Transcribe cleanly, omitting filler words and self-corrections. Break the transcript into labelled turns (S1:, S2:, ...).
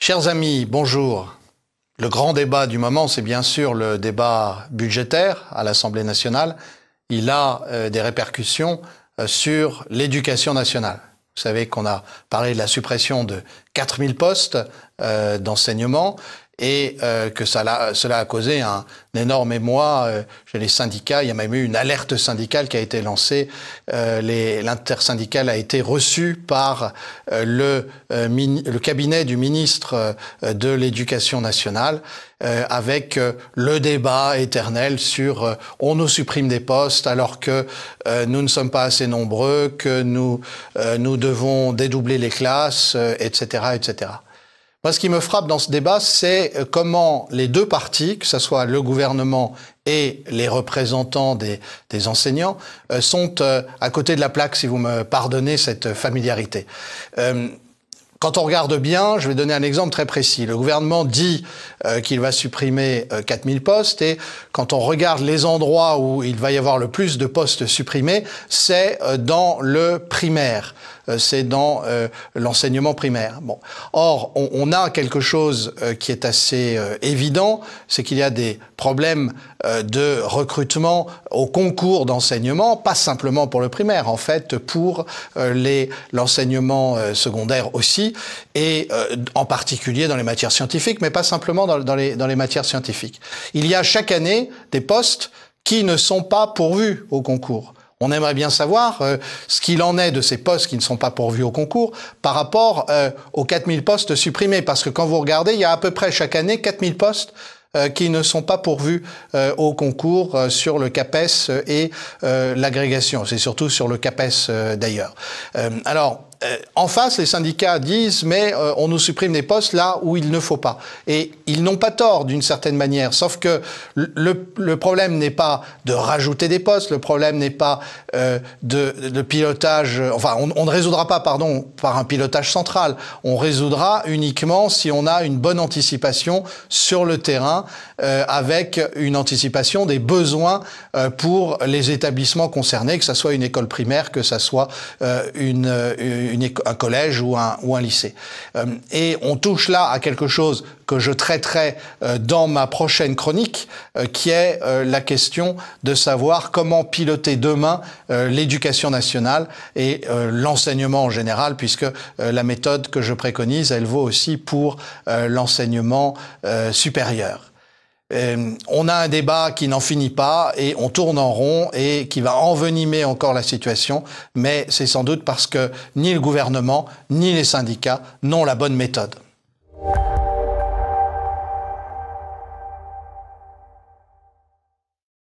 S1: Chers amis, bonjour. Le grand débat du moment, c'est bien sûr le débat budgétaire à l'Assemblée nationale. Il a des répercussions sur l'éducation nationale. Vous savez qu'on a parlé de la suppression de 4000 postes d'enseignement et que cela a causé un énorme émoi chez les syndicats. Il y a même eu une alerte syndicale qui a été lancée. L'intersyndicale a été reçue par le cabinet du ministre de l'Éducation nationale avec le débat éternel sur on nous supprime des postes alors que nous ne sommes pas assez nombreux, que nous devons dédoubler les classes, etc., etc. Moi, ce qui me frappe dans ce débat, c'est comment les deux partis, que ce soit le gouvernement et les représentants des enseignants, sont à côté de la plaque, si vous me pardonnez cette familiarité. Quand on regarde bien, je vais donner un exemple très précis. Le gouvernement dit qu'il va supprimer 4000 postes et quand on regarde les endroits où il va y avoir le plus de postes supprimés, c'est dans le primaire. C'est dans l'enseignement primaire. Bon. Or, on a quelque chose qui est assez évident, c'est qu'il y a des problèmes de recrutement au concours d'enseignement, pas simplement pour le primaire, en fait, pour l'enseignement secondaire aussi, et en particulier dans les matières scientifiques, mais pas simplement dans les matières scientifiques. Il y a chaque année des postes qui ne sont pas pourvus au concours. On aimerait bien savoir ce qu'il en est de ces postes qui ne sont pas pourvus au concours par rapport aux 4000 postes supprimés. Parce que quand vous regardez, il y a à peu près chaque année 4000 postes qui ne sont pas pourvus au concours sur le CAPES et l'agrégation. C'est surtout sur le CAPES d'ailleurs. Alors, en face, les syndicats disent « mais on nous supprime des postes là où il ne faut pas ». Et ils n'ont pas tort d'une certaine manière, sauf que le problème n'est pas de rajouter des postes, le problème n'est pas de pilotage, enfin on ne résoudra pas, pardon, par un pilotage central, on résoudra uniquement si on a une bonne anticipation sur le terrain avec une anticipation des besoins pour les établissements concernés, que ce soit une école primaire, que ce soit un collège ou un lycée. Et on touche là à quelque chose que je traiterai dans ma prochaine chronique, qui est la question de savoir comment piloter demain l'éducation nationale et l'enseignement en général, puisque la méthode que je préconise, elle vaut aussi pour l'enseignement supérieur. On a un débat qui n'en finit pas et on tourne en rond et qui va envenimer encore la situation, mais c'est sans doute parce que ni le gouvernement ni les syndicats n'ont la bonne méthode.